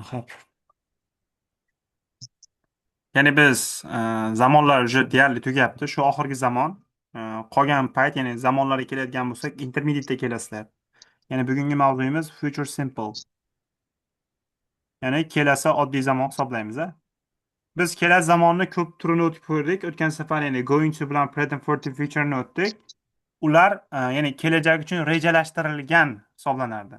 Xo'p. Ya'ni biz zamonlar уже deyarli tugayapti. Shu oxirgi zamon qolgan payt, ya'ni zamonlarga keladigan bo'lsak, intermediate kelasizlar. Ya'ni bugungi mavzuyimiz future simple. Ya'ni kelasi oddiy zamon hisoblaymiz. Biz kelasi zamonni ko'p turini o'tib ko'rdik. O'tgan safar ya'ni going to bilan present perfect future'ni o'tdik. Ular ya'ni kelajak uchun rejalashtirilgan hisoblanardi.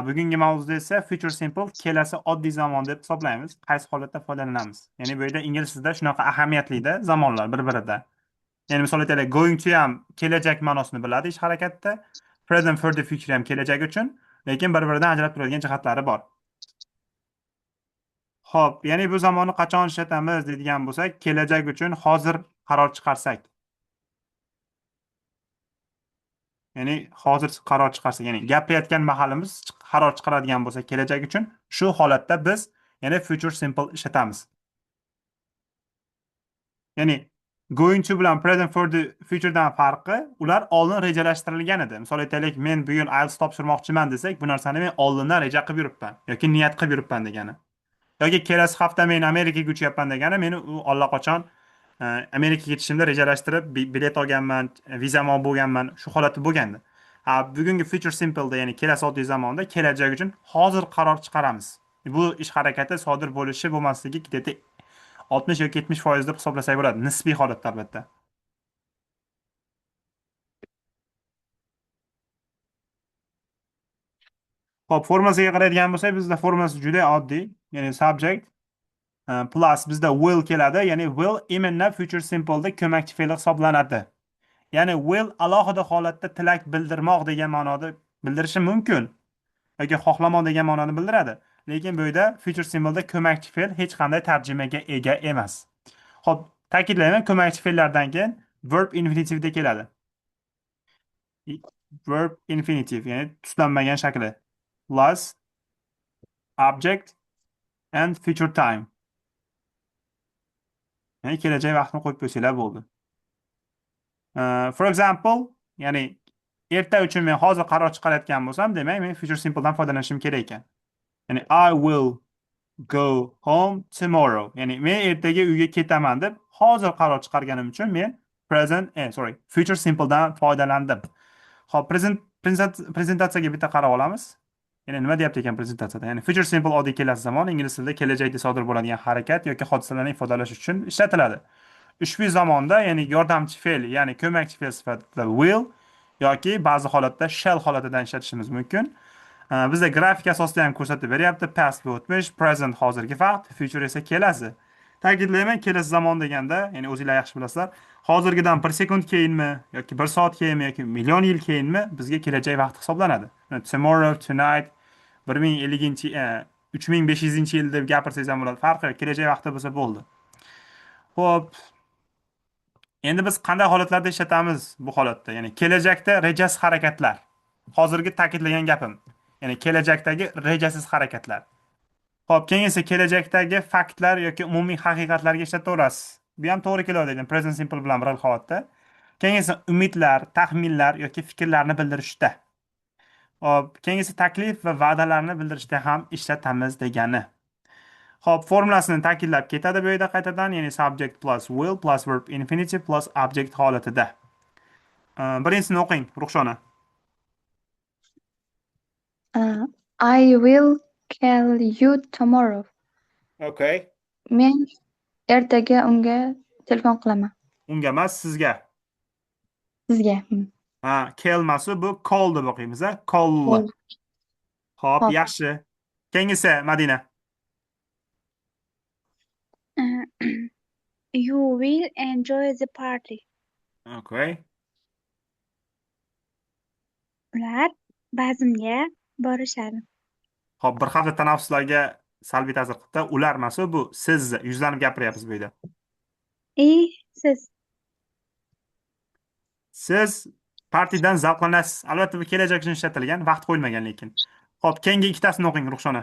Bugungi mavzuda esa future simple kelasi oddiy zamon deb hisoblaymiz. Qaysi holatda foydalanamiz? Ya'ni bu yerda ingliz tilida shunaqa ahamiyatli-da zamonlar bir-birida. Ya'ni misol aytaylik, going to ham kelajak ma'nosini biladi ish harakatda. Present for the future ham kelajak uchun, lekin bir-biridan ajralib turadigan jihatlari bor. Xo'p, ya'ni bu zamonni qachon ishlatamiz deydigan bo'lsak, kelajak uchun hozir qaror chiqarsak. Ya'ni hozir qaror chiqarsak, ya'ni gapirayotgan mahalimiz qaror chiqaradigan bo'lsa kelajak uchun, shu holatda biz ya'ni future simple ishlatamiz. Ya'ni going to bilan present for the futuredan farqi, ular oldin rejalashtirilgan edi. Misol aytaylik, men bugun IELTS topshirmoqchiman desak, bu narsani men oldindan reja qilib yuribman yoki niyat qilib yuribman degani. Yoki kelasi hafta men Amerikaga uchyapman degani, meni u allaqachon Amerikaga ketishimni rejalashtirib, bilet olganman, vizam olib bo'lganman, shu holatda bo'lgandi. Bugungi future simple'da, ya'ni kelasi oddiy zamonda kelajak uchun hozir qaror chiqaramiz. Bu ish harakati sodir bo'lishi bo'lmasligi где-то 60 yoki 70% deb hisoblasak bo'ladi, nisbiy holatda albatta. Xo'p, formasiga qaraydigan bo'lsak, bizda formasi juda oddiy. Ya'ni subject plus bizda will keladi. Ya'ni will iminna future simple'da ko'makchi fe'l hisoblanadi. Ya'ni will alohida holatda tilak bildirmoq degan ma'noda bildirishi mumkin yoki xohlamoq degan ma'noni bildiradi. Lekin bu yerda future symbolda ko'makchi fe'l hech qanday tarjimaga ega emas. Xo'p, ta'kidlayman, ko'makchi fe'llardan keyin verb infinitivda keladi. Verb infinitive, ya'ni tuslanmagan shakli. Plus object and future time. Ya'ni kelajak vaqtni qo'yib qo'ysanglar bo'ldi. For example, ya'ni erta uchun men hozir qaror chiqarayotgan bo'lsam, demak men future simple'dan foydalanishim kerak ekan. Ya'ni I will go home tomorrow. Ya'ni men ertaga uyga ketaman deb hozir qaror chiqarganim uchun men future simple'dan foydalandim. Xo'p, prezentatsiyaga bitta qarab olamiz. Ya'ni nima deyapti ekan prezentatsiyada? Ya'ni future simple oddiy kelasi zamon, ingliz tilida kelajakda sodir bo'ladigan harakat yoki hodisalarni ifodalash uchun ishlatiladi. Ushbu zamonda ya'ni yordamchi fe'l, ya'ni ko'makchi fe'l sifatida will yoki ba'zi holatda shall holatidan ishlatishimiz mumkin. Bizda grafik asosida ham ko'rsatib beryapti. Past bu o'tmish, present hozirgi vaqt, future esa kelasi. Ta'kidlayman, kelasi zamon deganda, ya'ni o'zinglar yaxshi bilasizlar, hozirgidan 1 sekund keyinmi yoki 1 soat keyinmi yoki million yil keyinmi bizga kelajak vaqt hisoblanadi. Tomorrow, tonight, 1050 3500 yil deb gapirsangiz ham bo'ladi. Farqi yo'q, kelajak vaqti bo'lsa bo'ldi. Xo'p, endi biz qanday holatlarda ishlatamiz bu holatda? Ya'ni kelajakda rejasiz harakatlar. Hozirgi ta'kidlagan gapim. Ya'ni kelajakdagi rejasiz harakatlar. Xo'p, keyin esa kelajakdagi faktlar yoki umumiy haqiqatlarga ishlataverasiz. Bu ham to'g'ri keladi, present simple bilan bir holatda. Keyin esa umidlar, taxminlar yoki fikrlarni bildirishda. Xo'p, keyin esa taklif va va'dalarni bildirishda ham ishlatamiz degani. Xo'p, formulasini ta'kidlab ketadi bu yerda qaytadan, ya'ni subject plus will plus verb infinitive plus object holatida. Birinchisini o'qing, Ruxshona. I will call you tomorrow. Okay. Men ertaga unga telefon qilaman. Unga emas, sizga. Sizga. Kelmasi bu call deb o'qiymiz, Call. Xo'p. Xo'p, yaxshi. Keyingisi Madina. You will enjoy the party. Okay. Ular bazmga borishadi. Xo'p, bir hafta tanaffuslarga salbiy ta'sir qildi. Ular emas, bu siz yuzlanib gapiryapsiz bu yerda. Siz Siz partiyadan zavqlanasiz. Albatta bu kelajak uchun ishlatilgan, vaqt qo'yilmagan lekin. Xo'p, keyingi ikkitasini o'qing, Ruxshona.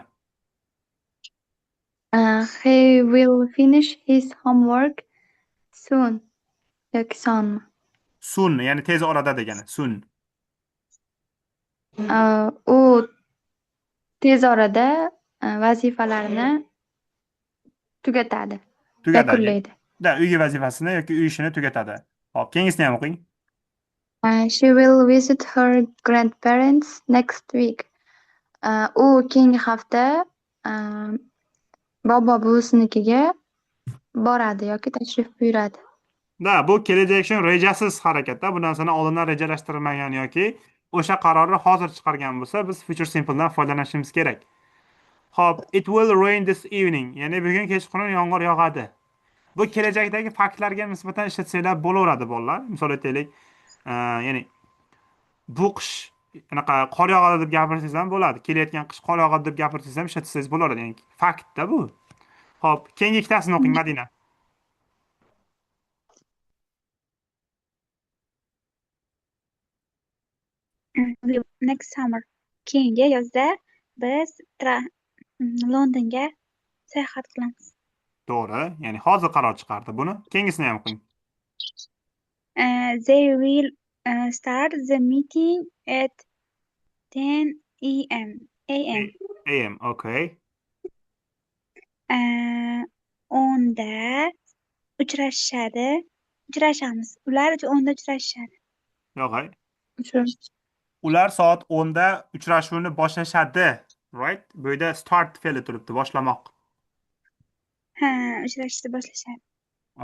He will finish his homework soon. Yoki sonmi? Soon, ya'ni tez orada degani. Soon. U tez orada vazifalarini tugatadi, Tugadi. yakunlaydi. Uygi vazifasini yoki uy ishini tugatadi. Hop, keyingisini ham o'qing. She will visit her grandparents next week. U keyingi hafta bobo buvisinikiga boradi yoki tashrif buyuradi. Bu kelajak uchun rejasiz harakatda. Bu narsani oldindan rejalashtirilmagan yoki o'sha qarorni hozir chiqargan bo'lsa, biz future simple'dan foydalanishimiz kerak. Hop, it will rain this evening. Ya'ni bugun kechqurun yomg'ir yog'adi. Bu kelajakdagi faktlarga nisbatan ishlatsanglar bo'laveradi, bolalar. Misol aytaylik, ya'ni bu qish anaqa qor yog'adi deb gapirsangiz ham bo'ladi. Kelayotgan qish qor yog'adi deb gapirsangiz ham ishlatsangiz bo'laveradi. Ya'ni faktda bu. Hop, keyingi ikkitasini o'qing, Madina. Next summer. Keyingi yozda biz Londonga sayohat qilamiz. To'g'ri. Ya'ni hozir qaror chiqardi buni. Keyingisini ham o'qing. They will start the meeting at 10 a.m. AM, okay. Onda uchrashamiz. Ular 10da uchrashishadi. Yo'q. Uchrashish. Ular soat 10da uchrashuvni boshlashadi. Right? Bu yerda start fe'li turibdi, boshlamoq. Uchrashishni boshlashadi.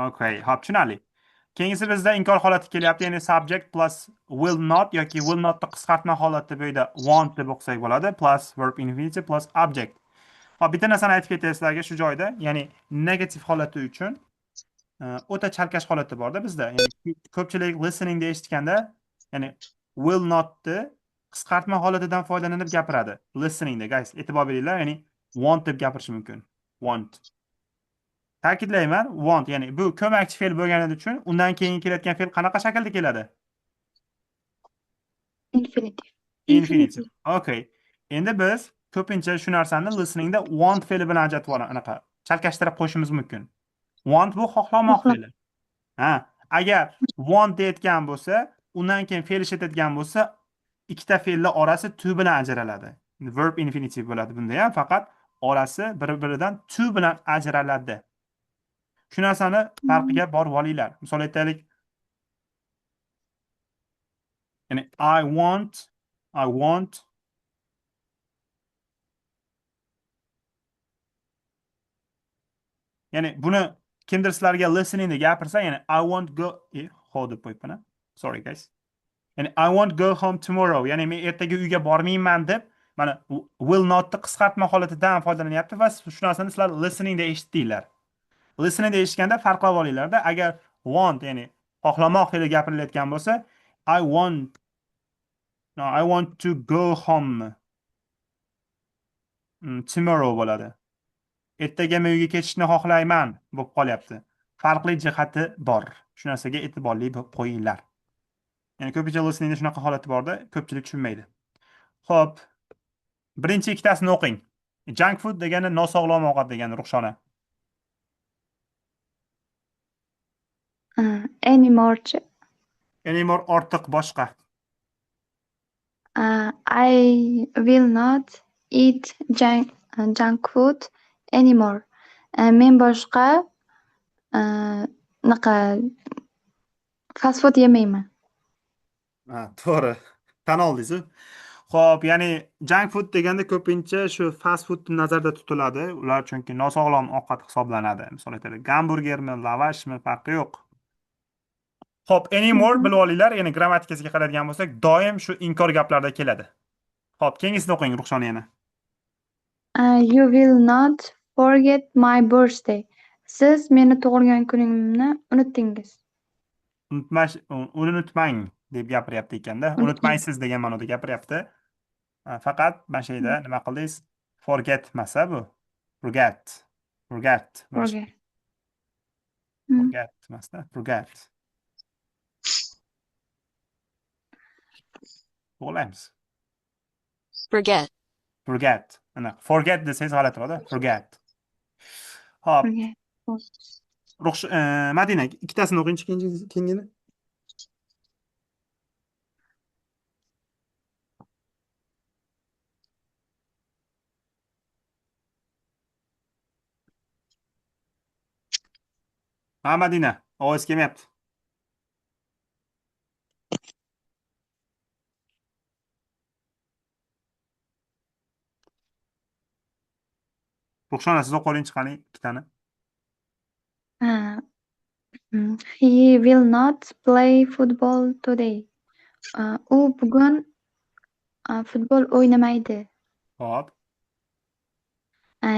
Okay, hop, tushunarli. Keyingisi bizda inkor holati kelyapti, ya'ni subject plus will not yoki will not ni qisqartma holati bu yerda want deb o'qisak bo'ladi, plus verb infinitive plus object. Hop, bitta narsani aytib ketay sizlarga shu joyda, ya'ni negativ holati uchun o'ta chalkash holati borda bizda. Ya'ni ko'pchilik listening da eshitganda, ya'ni will not ni qisqartma holatidan foydalanib gapiradi. Listening da, guys, e'tibor beringlar, ya'ni want deb gapirish mumkin. Want. Ta'kidlayman, want, ya'ni bu ko'makchi fe'l bo'lgani uchun undan keyin kelayotgan fe'l qanaqa shaklda keladi? Infinitive. Okay. Endi biz ko'pincha shu narsani listeningda want fe'li bilan ajratib anaqa chalkashtirib qo'yishimiz mumkin. Want bu xohlamoq fe'li. Agar want deyotgan bo'lsa, undan keyin fe'l ishlatadigan bo'lsa, ikkita fe'llar orasi to bilan ajraladi. Verb infinitive bo'ladi bunda ham, faqat orasi bir-biridan to bilan ajraladi. Shu narsani farqiga borib olinglar. Misol aytaylik, ya'ni I want ya'ni buni kimdir sizlarga listening deb gapirsa, ya'ni I want go hold deb qo'yibman. Sorry guys. Ya'ni I want go home tomorrow. Ya'ni men ertaga uyga bormayman deb mana will not ni qisqartma holatidan foydalanyapti va shu narsani sizlar listening da eshitdinglar. Listening da eshitganda farqlab olinglarda. Agar want, ya'ni xohlamoq fe'li gapirilayotgan bo'lsa, I want to go home tomorrow bo'ladi. Ertaga men uyga ketishni xohlayman bo'lib qolyapti. Farqli jihati bor. Shu narsaga e'tiborli bo'lib qo'yinglar. Ya'ni ko'pincha listeningda shunaqa holati borda, ko'pchilik tushunmaydi. Xo'p, birinchi ikkitasini o'qing. Junk food degani nosog'lom ovqat degani, Ruxshona. Anymore ortiq boshqa. I will not eat junk food anymore. Men boshqa fast food yemayman. To'g'ri. Tan oldingiz. Xo'p, ya'ni junk food deganda ko'pincha shu fast food nazarda tutiladi. Ular chunki nosog'lom ovqat hisoblanadi. Misol aytaylik, gamburgermi, lavashmi, farqi yo'q. Xo'p, anymore bilib olinglar, ya'ni grammatikasiga qaraydigan bo'lsak, doim shu inkor gaplarda keladi. Xo'p, keyingisini o'qing, Ruxshona yana. You will not forget my birthday. Siz meni tug'ilgan kunimni unutdingiz. Unutmang deb gapiryapti ekanda. Unutmaysiz degan ma'noda gapiryapti. Faqat mana shu yerda nima qildingiz? Forget masa bu. Forget. Forget masda. Forget. To'g'rilaymiz. Forget. Ana, forget desangiz g'alati bo'ladi. Forget. Hop. Madina, ikkitasini o'qingchi keyingini. Ha, Madina, ovoz kelmayapti. Ruxshona, siz o'qib oling chiqaring ikkitani. Ha, He will not play football today. U bugun futbol o'ynamaydi. Hop.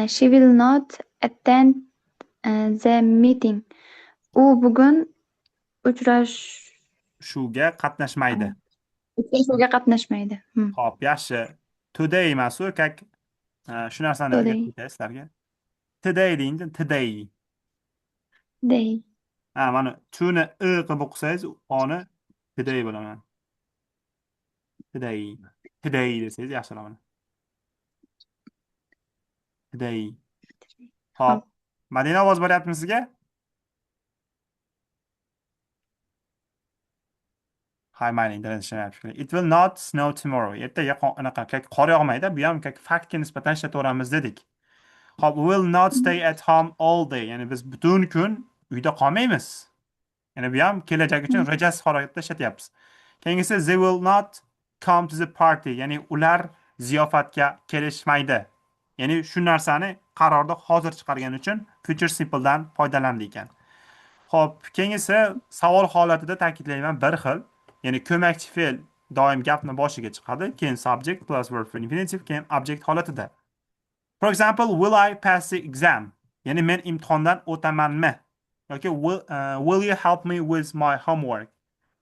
She will not attend the meeting. U bugun uchrash- Shuvga qatnashmaydi. uchrashuvga qatnashmaydi. Hop, yaxshi. Today emas u, kak shu narsani Today. o'rgatdik sizlarga. Today deyinca today. Day. Ha, mana tuni i qilib o'qisangiz, oni today bo'laman. Today. Today desangiz yaxshiroq mana. Today. Hop. Hop. Madina, ovoz beryaptimi sizga? Hay, mayli, internet ishlamayapti. It will not snow tomorrow. Ertaga anaqa qor yog'maydi. Bu ham faktga nisbatan ishlataveramiz dedik. Hop, we will not stay at home all day. Ya'ni biz butun kun uyda qolmaymiz. Ya'ni bu ham kelajak uchun rejasiz holatda ishlatyapmiz. Keyingisi they will not come to the party. Ya'ni ular ziyofatga kelishmaydi. Ya'ni shu narsani qarorda hozir chiqargani uchun future simple'dan foydalandik ekan. Xo'p, keyingisi savol holatida ta'kidlayman bir xil. Ya'ni ko'makchi fe'l doim gapni boshiga chiqadi, keyin subject plus verb for infinitive, keyin object holatida. For example, will I pass the exam? Ya'ni men imtihondan o'tamanmi? Yoki will you help me with my homework?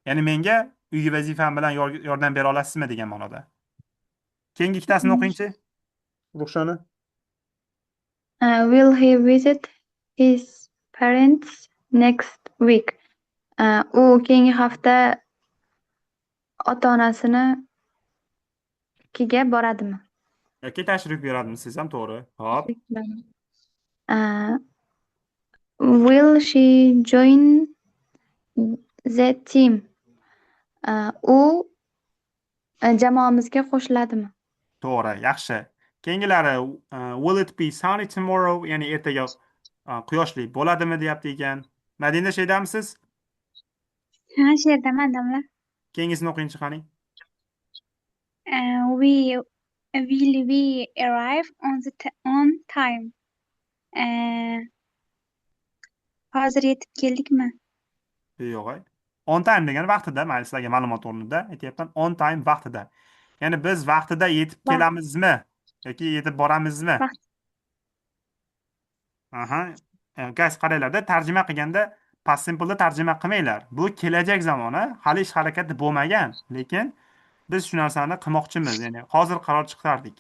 Ya'ni menga uygi vazifam bilan yordam bera olasizmi degan ma'noda. Keyingi ikkitasini o'qingchi. Ruxshona. Will he visit his parents next week? U keyingi hafta ota-onasinikiga boradimi? Yoki tashrif buyuradimi siz ham to'g'ri. Hop. Will she join the team? U jamoamizga qo'shiladimi? To'g'ri, yaxshi. Keyingilari will it be sunny tomorrow? Ya'ni ertaga quyoshli bo'ladimi deyapti ekan. Madina, shaydamisiz? Ha, shu yerdaman domla. Keyingisini o'qingchi qani. Will we arrive on time? Hozir yetib keldikmi? Yo'q. On time degani vaqtida, mayli sizlarga ma'lumot o'rnida aytyapman, on time vaqtida. Ya'ni biz vaqtida yetib kelamizmi yoki yetib boramizmi? Vaqt. Aha. Guys, qaranglarda tarjima qilganda past simple'da tarjima qilmanglar. Bu kelajak zamoni, hali ish harakati bo'lmagan, lekin biz shu narsani qilmoqchimiz. Ya'ni hozir qaror chiqardik.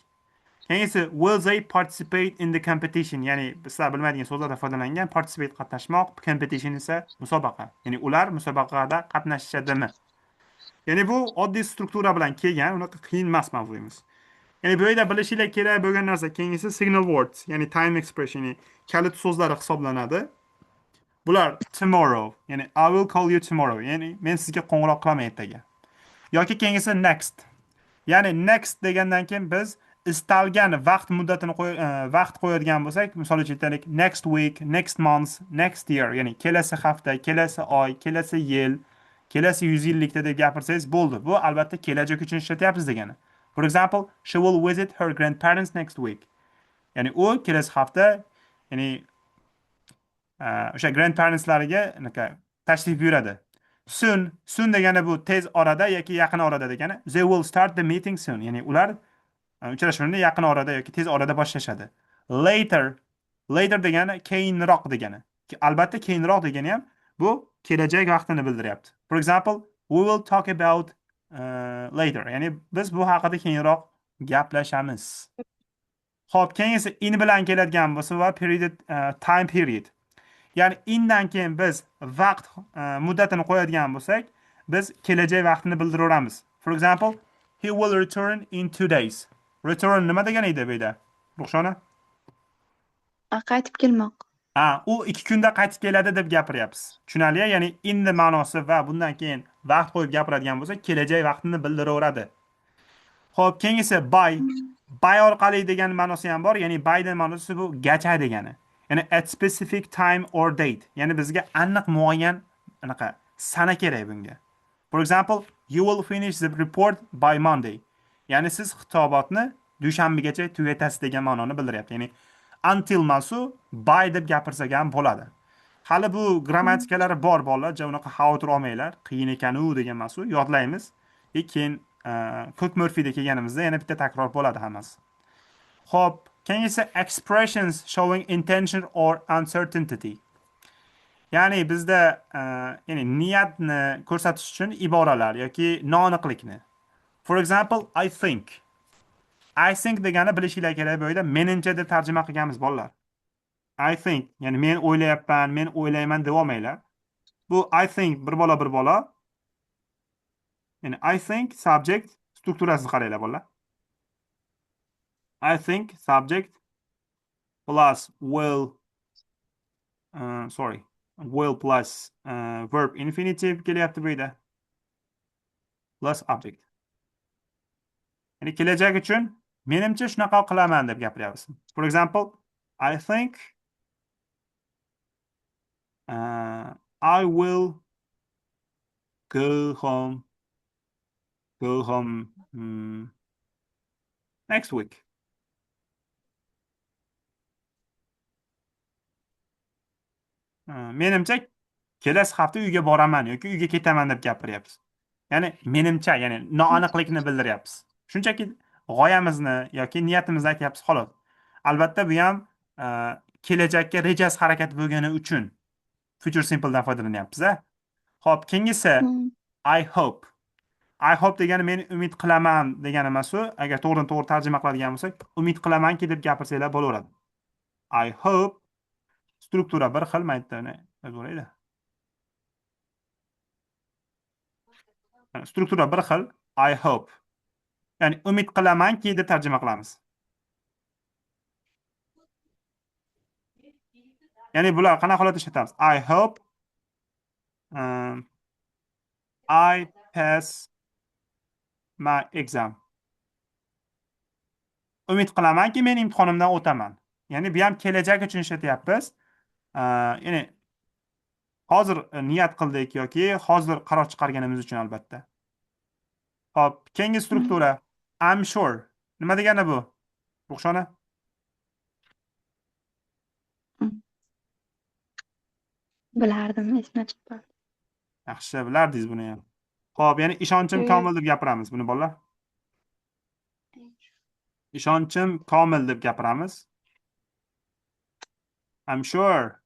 Keyingisi will they participate in the competition? Ya'ni sizlar bilmaydigan so'zlarda foydalangan participate qatnashmoq, competition esa musobaqa. Ya'ni ular musobaqada qatnashishadimi? Ya'ni bu oddiy struktura bilan kelgan, unaqa qiyin emas mavzuyimiz. Ya'ni bu yerda bilishinglar kerak bo'lgan narsa keyingisi signal words, ya'ni time expression, ya'ni kalit so'zlari hisoblanadi. Bular tomorrow, ya'ni I will call you tomorrow, ya'ni men sizga qo'ng'iroq qilaman ertaga. Yoki keyingisi next. Ya'ni next degandan keyin biz istalgan vaqt muddatini vaqt qo'yadigan bo'lsak, misol uchun aytaylik next week, next month, next year, ya'ni kelasi hafta, kelasi oy, kelasi yil, kelasi 100 yillikda deb gapirsangiz bo'ldi. Bu albatta kelajak uchun ishlatyapmiz degani. For example, she will visit her grandparents next week. Ya'ni u kelasi hafta, ya'ni o'sha grandparentslariga tashrif buyuradi. Soon degani bu tez orada yoki yaqin orada degani. They will start the meeting soon. Ya'ni ular uchrashuvni yaqin orada yoki tez orada boshlashadi. Later degani keyinroq degani. Albatta keyinroq degani ham bu kelajak vaqtini bildiryapti. For example, we will talk about later. Ya'ni biz bu haqida keyinroq gaplashamiz. Xo'p, keyingisi in bilan keladigan bo'lsa va period, time period. Ya'ni indan keyin biz vaqt muddatini qo'yadigan bo'lsak, biz kelajak vaqtini bildiraveramiz. For example, he will return in 2 days. Return nima degani edi bu yerda? Ruxshona? Qaytib kelmoq. U 2 kunda qaytib keladi deb gapiryapmiz. Tushunarli? Ya'ni inni ma'nosi va bundan keyin vaqt qo'yib gapiradigan bo'lsa, kelajak vaqtini bildiraveradi. Xo'p, keyingisi by orqali degan ma'nosi ham bor. Ya'ni by degan ma'nosi bu gacha degani. Ya'ni at specific time or date. Ya'ni bizga aniq muayyan anaqa sana kerak bunga. For example, you will finish the report by Monday. Ya'ni siz hisobotni dushanbagacha tugatasiz degan ma'noni bildiryapti. Ya'ni until masu by deb gapirsak ham bo'ladi. Hali bu grammatikalari bor bolalar, unaqa xavotir olmanglar. Qiyin ekan u degan masu yodlaymiz. Keyin Cook Murphyda kelganimizda yana bitta takror bo'ladi hammasi. Xo'p, keyingisi expressions showing intention or uncertainty. Ya'ni bizda ya'ni niyatni ko'rsatish uchun iboralar yoki noaniqlikni. For example, I think. I think degani bilishinglar kerak bu yerda menimcha deb tarjima qilganmiz bolalar. I think, ya'ni men o'ylayapman, men o'ylayman deb olmanglar. Bu I think bir bola. Ya'ni I think subject strukturasini qaranglar bolalar. I think subject plus will plus verb infinitive kelyapti bu yerda. Plus object. Ya'ni kelajak uchun menimcha shunaqa qilaman deb gapiryapmiz. For example, I think I will go home next week. Menimcha kelasi hafta uyga boraman yoki uyga ketaman deb gapiryapmiz. Ya'ni menimcha, ya'ni noaniqlikni bildiryapmiz. Shunchaki g'oyamizni yoki niyatimizni aytyapmiz xolos. Albatta bu ham kelajakka rejasiz harakat bo'lgani uchun future simple dan foydalanyapmiz. Xo'p, keyingisi I hope. I hope degani men umid qilaman degani emas u. Agar to'g'ri tarjima qiladigan bo'lsak, umid qilamanki deb gapirsanglar bo'laveradi. I hope struktura bir xil maytani yozib struktura bir xil. I hope. Ya'ni umid qilamanki deb tarjima qilamiz. Ya'ni bular qanaqa holatda ishlatamiz? I hope I pass my exam. Umid qilamanki men imtihonimdan o'taman. Ya'ni bu ham kelajak uchun ishlatyapmiz. Ya'ni hozir niyat qildik yoki hozir qaror chiqarganimiz uchun albatta. Hop, keyingi struktura I'm sure. Nima degani bu? Ruxshona? Bilardim, esimdan chiqib qoldi. Yaxshi, bilardingiz buni ham. Xo'p, ya'ni ishonchim komil deb gapiramiz buni bolalar. Ishonchim komil deb gapiramiz. I'm sure.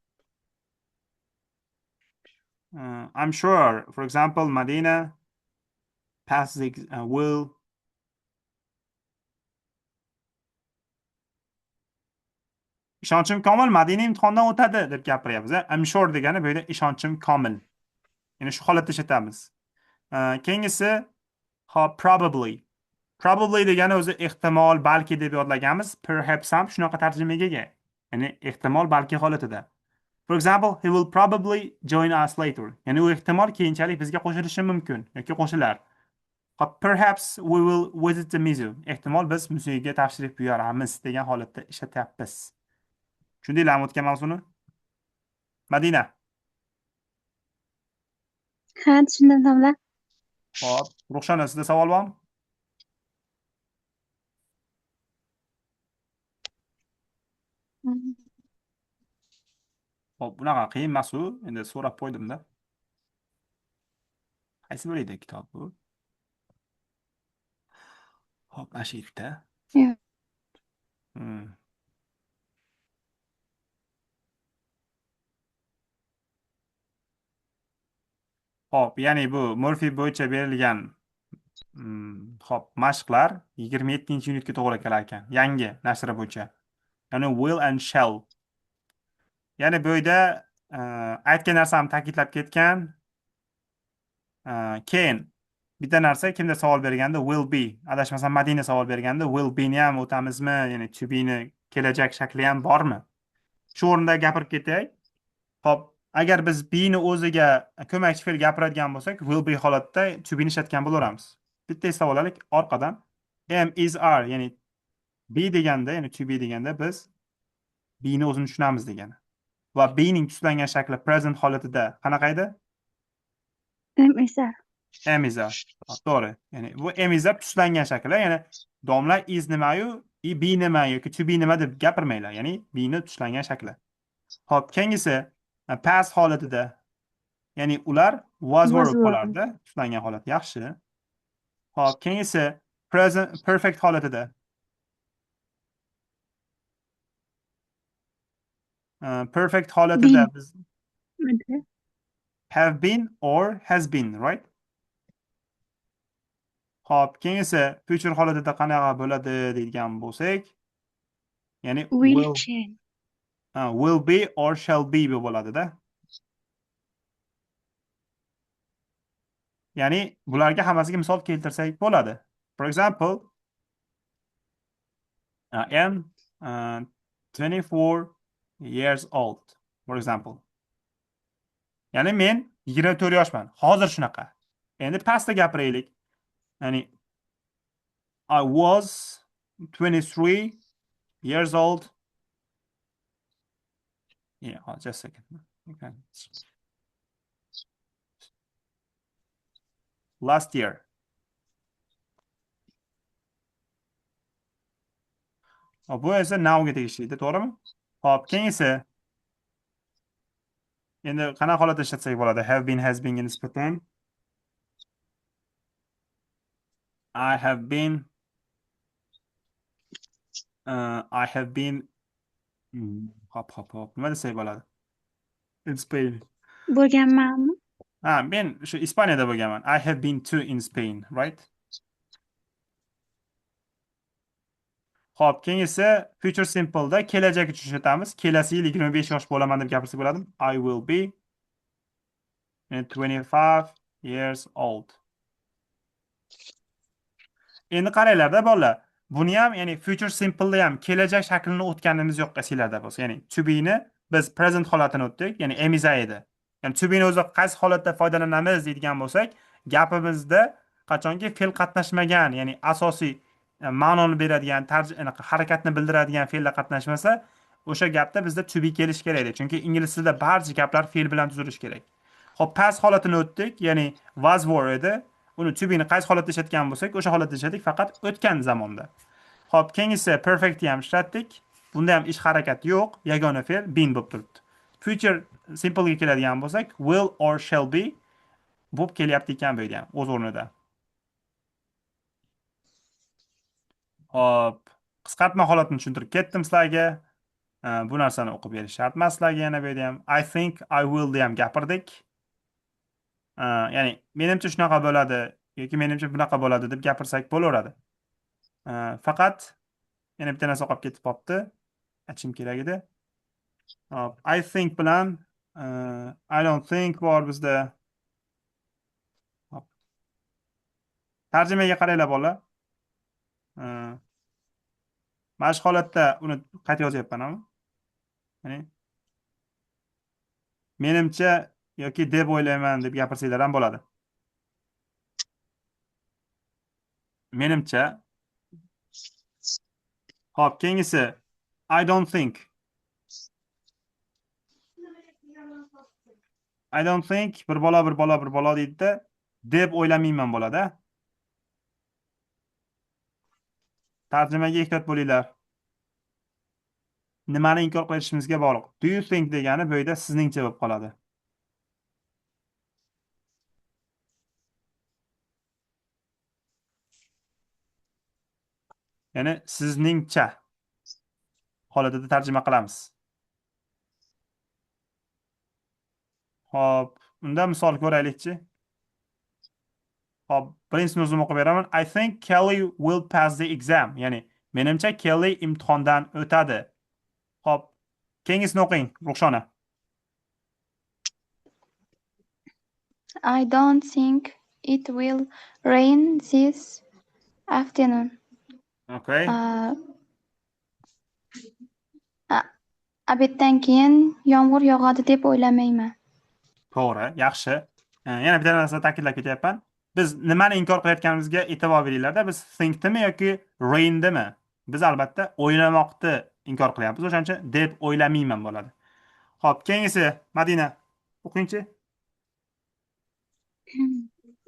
I'm sure. For example, Madina passes will. Ishonchim komil, Madina imtihondan o'tadi deb gapiryapmiz. I'm sure degani bu yerda ishonchim komil. Ya'ni shu holatda ishlatamiz. Keyingisi probably. Probably degani o'zi ehtimol, balki deb yodlaganmiz. Perhaps ham shunaqa tarjimaga ega. Ya'ni ehtimol, balki holatida. For example, he will probably join us later. Ya'ni u ehtimol keyinchalik bizga qo'shilishi mumkin yoki qo'shilar. Perhaps we will visit the museum. Ehtimol biz muzeyga tashrif buyuramiz degan holatda ishlatyapmiz. Tushundinglarmi o'tgan mavzuni? Madina. Ha, tushundim domla. Hop, Ruxshona, sizda savol bormi? Hop, bunaqa qiyin emas u. Endi so'rab qo'ydim-da. Qaysi bo'ladi kitob bu? Hop, mana shu yerda. Yo'q. Hop, ya'ni bu Murphy bo'yicha berilgan hop, mashqlar 27-unitga to'g'ri kelar ekan. Yangi nashri bo'yicha. Ya'ni will and shall. Ya'ni bu yerda aytgan narsamni ta'kidlab ketgan. Keyin bitta narsa kimda savol berganda will be. Adashmasam Madina savol berganda will be ni ham o'tamizmi? Ya'ni to be ni kelajak shakli ham bormi? Shu o'rinda gapirib ketay. Hop, agar biz be ni o'ziga ko'makchi fe'l gapiradigan bo'lsak, will be holatda to be ni ishlatgan bo'laveramiz. Bitta savol olaylik orqadan. Am, is, are, ya'ni be deganda, ya'ni to be deganda biz Be'ni o'zini tushunamiz degani. Va be'ning tuslangan shakli present holatida qanaqa edi? Am is are. Am is are. To'g'ri. Ya'ni bu am is are tuslangan shakli. Ya'ni domla is nimayu, be nima yoki to be nima deb gapirmanglar. Ya'ni be'ni tuslangan shakli. Hop, keyingisi past holatida. Ya'ni ular was were Was bo'lib were. qolardi. Tuslangan holat. Yaxshi. Hop, keyingisi present perfect holatida. Perfect holatida Been. biz Edi. have been or has been, right? Hop, keyingisi future holatida qanaqa bo'ladi deydigan bo'lsak, ya'ni Will change. will be or shall be bo'ladida. Ya'ni bularga hammasiga misol keltirsak bo'ladi. For example, I am 24 years old, for example. Ya'ni men 24 yoshman. Hozir shunaqa. Endi pastda gapiraylik. Ya'ni I was 23 years old. Yeah, just a second. Okay. Last year. Bu esa nowga tegishli, to'g'rimi? Hop, keyingisi endi qanaqa holatda ishlatsak bo'ladi? Have been, has been ga nisbatan. I have been hop. Nima desak bo'ladi? In Spain. Bo'lganmanmi? Men shu Ispaniyada bo'lganman. I have been to in Spain, right? Hop, keyingisi future simple'da kelajak uchun ishlatamiz. Kelasi yil 25 yosh bo'laman deb gapirsak bo'ladimi? I will be 25 years old. Endi qaranglarda bolalar. Buni ham, ya'ni future simple'da ham kelajak shaklini o'tganimiz yo'q esinglarda bo'lsa. Ya'ni to be ni biz present holatini o'tdik, ya'ni am is are edi. Ya'ni to be ni o'zi qaysi holatda foydalanamiz deydigan bo'lsak, gapimizda qachonki fe'l qatnashmagan, ya'ni asosiy ma'noni beradigan, harakatni bildiradigan fe'llar qatnashmasa, o'sha gapda bizda to be kelish kerak edi. Chunki ingliz tilida barcha gaplar fe'l bilan tuzilishi kerak. Xo'p, past holatini o'tdik, ya'ni was were edi. Uni to be ni qaysi holatda ishlatgan bo'lsak, o'sha holatda ishladik, faqat o'tgan zamonda. Xo'p, keyingisi perfectni ham ishlatdik. Bunda ham ish harakat yo'q, yagona fe'l been bo'lib turibdi. Future simple ga keladigan bo'lsak, will or shall be bo'lib kelyapti ekan bu yerda ham o'z o'rnida. Hop, qisqartma holatini tushuntirib ketdim sizlarga. Bu narsani o'qib berish shart emas sizlarga yana bu yerda ham I think I will da ham gapirdik. Ya'ni menimcha shunaqa bo'ladi yoki menimcha bunaqa bo'ladi deb gapirsak bo'laveradi. Faqat yana bitta narsa qolib ketib qolibdi. Aytishim kerak edi. Hop, I think bilan I don't think bor bizda. Hop. Tarjimaga qaranglar bolalar. Mana shu holatda uni qayta yozyapman ham. Ya'ni menimcha yoki deb o'ylayman deb gapirsanglar ham bo'ladi. Menimcha. Hop, keyingisi I don't think. I don't think bir bola deydi-da, deb o'ylamayman bo'ladi. Tarjimaga ehtiyot bo'linglar. Nimani inkor qilishimizga bog'liq. Do you think degani bu yerda sizningcha bo'lib qoladi. Ya'ni sizningcha holatida tarjima qilamiz. Hop, unda misol ko'raylikchi. Hop, birinchisini o'zim o'qib beraman. I think Kelly will pass the exam. Ya'ni menimcha Kelly imtihondan o'tadi. Hop, keyingisini o'qing, Ruxshona. I don't think it will rain this afternoon. Okay. Obeddan keyin yomg'ir yog'adi deb o'ylamayman. To'g'ri, yaxshi. Yana bitta narsa ta'kidlab ketyapman. Biz nimani inkor qilayotganimizga e'tibor beringlar-da. Biz thinkdimi yoki raindimi? Biz albatta o'ylamoqni inkor qilyapmiz. O'shaning uchun deb o'ylamayman bo'ladi. Xo'p, keyingisi Madina o'qingchi.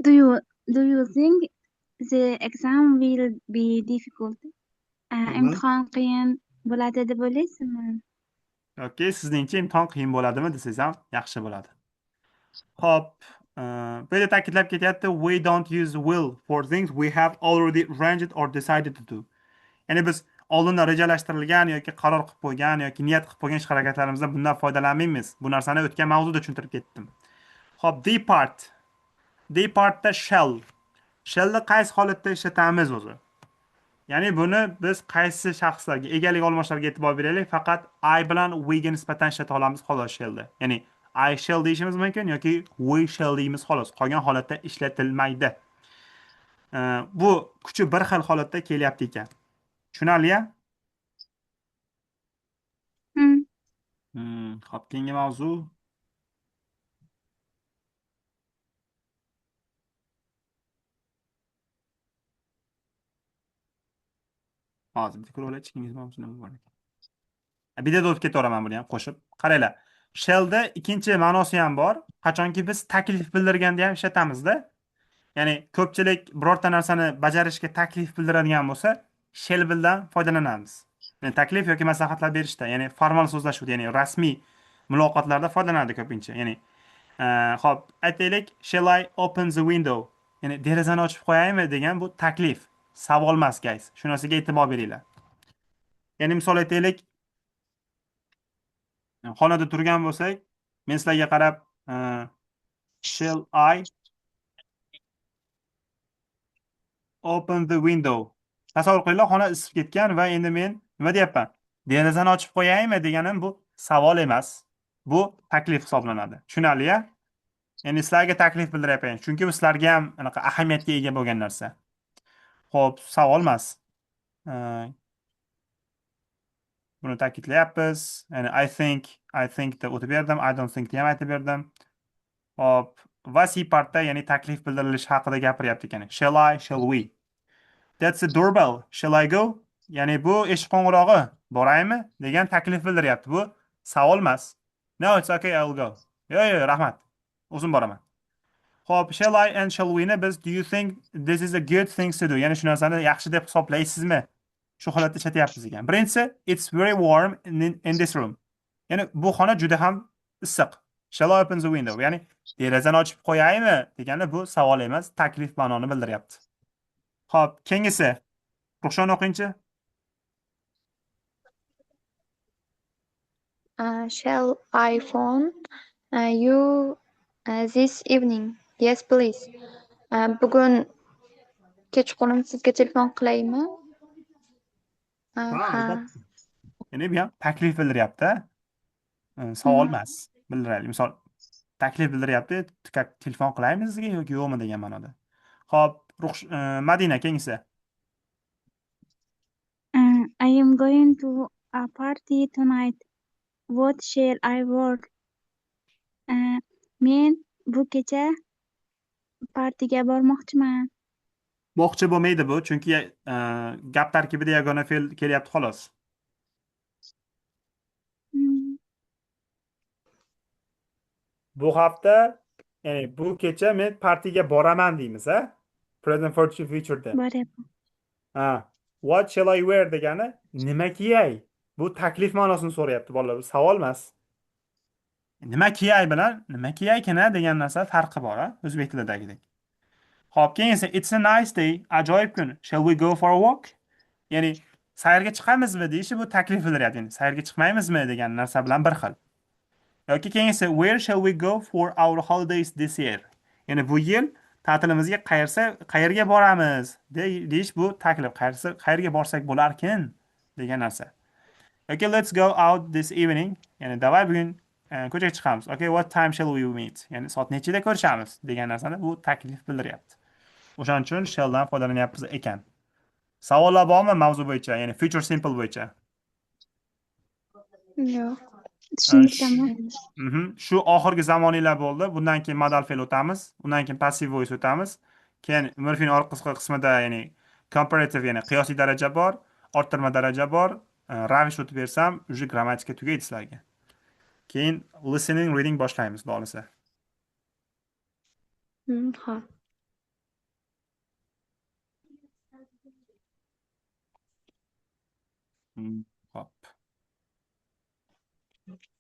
Do you think the exam will be difficult? Imtihon qiyin bo'ladi deb o'ylaysizmi? Yoki sizningcha imtihon qiyin bo'ladimi desangiz ham yaxshi bo'ladi. Xo'p, bu yerda ta'kidlab ketyapti, we don't use will for things we have already arranged or decided to do. Ya'ni biz oldindan rejalashtirilgan yoki qaror qilib qo'ygan yoki niyat qilib qo'ygan ish harakatlarimizdan bundan foydalanmaymiz. Bu narsani o'tgan mavzuda tushuntirib ketdim. Xo'p, departda shall. Shallni qaysi holatda ishlatamiz o'zi? Ya'ni buni biz qaysi shaxslarga, egalik olmoshlarga e'tibor beraylik, faqat I bilan we ga nisbatan ishlata olamiz xolos shallni. Ya'ni I shall deyishimiz mumkin yoki we shall deymiz xolos. Qolgan holatda ishlatilmaydi. Bu kuchi bir xil holatda kelyapti ekan. Tushunarli-a? Xo'p, keyingi mavzu. Hozir bitta ko'rib olaychi, keyingi mavzu nima bor ekan. Bitta o'tib ketaveraman buni ham qo'shib. Qaranglar. Shellda ikkinchi ma'nosi ham bor. Qachonki biz taklif bildirganda ham ishlatamizda. Ya'ni ko'pchilik birorta narsani bajarishga taklif bildiradigan bo'lsa, shell bildan foydalanamiz. Ya'ni taklif yoki maslahatlar berishda, ya'ni formal so'zlashuvda, ya'ni rasmiy muloqotlarda foydalanadi ko'pincha. Ya'ni xo'p, aytaylik, shall I open the window? Ya'ni derazani ochib qo'yaymi degan bu taklif, savol emas, guys. Shu narsaga e'tibor beringlar. Ya'ni misol aytaylik, xonada turgan bo'lsak, men sizlarga qarab, shall I open the window? Tasavvur qilinglar, xona isib ketgan va endi men nima deyapman? Derazani ochib qo'yaymi deganim bu savol emas. Bu taklif hisoblanadi. Tushunarli-a? Ya'ni sizlarga taklif bildiryapman. Chunki bu sizlarga ham anaqa ahamiyatga ega bo'lgan narsa. Xo'p, savol emas. Buni ta'kidlayapmiz. Ya'ni I think deb o'tib berdim, I don't think ham aytib berdim. Hop, va C partda ya'ni taklif bildirilishi haqida gapiryapti ekan. Shall I, shall we? That's a doorbell. Shall I go? Ya'ni bu eshik qo'ng'irog'i. Boraymi degan taklif bildiryapti. Bu savol emas. No, it's okay, I'll go. Yo'q, rahmat. O'zim boraman. Xo'p, shall I and shall we ni biz do you think this is a good thing to do? Ya'ni shu narsani yaxshi deb hisoblaysizmi? Shu holatda ishlatyapmiz ekan. Birinchisi, it's very warm in this room. Ya'ni bu xona juda ham issiq. Shall I open the window? Ya'ni derazani ochib qo'yaymi degani bu savol emas, taklif ma'noni bildiryapti. Xo'p, keyingisi. Ruxshon o'qingchi. Shall I phone you this evening? Yes, please. Bugun kechqurun sizga telefon qilaymi? Ha. Ya'ni bu ham taklif bildiryapti. Savol emas, bildiraylik. Misol taklif bildiryapti, telefon qilaymi sizga yoki yo'qmi degan ma'noda. Xo'p, Madina keyingisi. I am going to a party tonight. What shall I wear? Men bu kecha partiga bormoqchiman. Moqchi bo'lmaydi bu, chunki gap tarkibida yagona fe'l kelyapti xolos. Bu hafta, ya'ni bu kecha men partiga boraman deymiz, ha? Present for future'da. Boryapman. Ha. What shall I wear degani nima kiyay? Bu taklif ma'nosini so'rayapti bolalar, bu savol emas. Nima kiyay bilan nima kiyaykina degan narsa farqi bor, ha? O'zbek tilidagidek. Xo'p, keyingisi it's a nice day, ajoyib kun. Shall we go for a walk? Ya'ni sayrga chiqamizmi deyishi bu taklif bildiryapti. Ya'ni sayrga chiqmaymizmi degan narsa bilan bir xil. Yoki keyingisi where shall we go for our holidays this year? Ya'ni bu yil ta'tilimizga qayerga boramiz deyish bu taklif. Qayerga borsak bo'larkin degan narsa. Okay, let's go out this evening. Ya'ni davay bugun ko'chaga chiqamiz. Okay, what time shall we meet? Ya'ni soat nechida ko'rishamiz degan narsani bu taklif bildiryapti. O'shaning uchun shalldan foydalanyapmiz ekan. Savollar bormi mavzu bo'yicha, ya'ni future simple bo'yicha? Yo'q. Tushuntirman. Shu oxirgi zamoniylar bo'ldi. Bundan keyin modal fe'l o'tamiz. Undan keyin passive voice o'tamiz. Keyin Murphy'ning orqa qismida ya'ni comparative, ya'ni qiyosiy daraja bor, orttirma daraja bor, ravish o'tib bersam, уже grammatika tugaydi sizlarga. Keyin listening, reading boshlaymiz, xudo xolasa. Ho'p. Hop.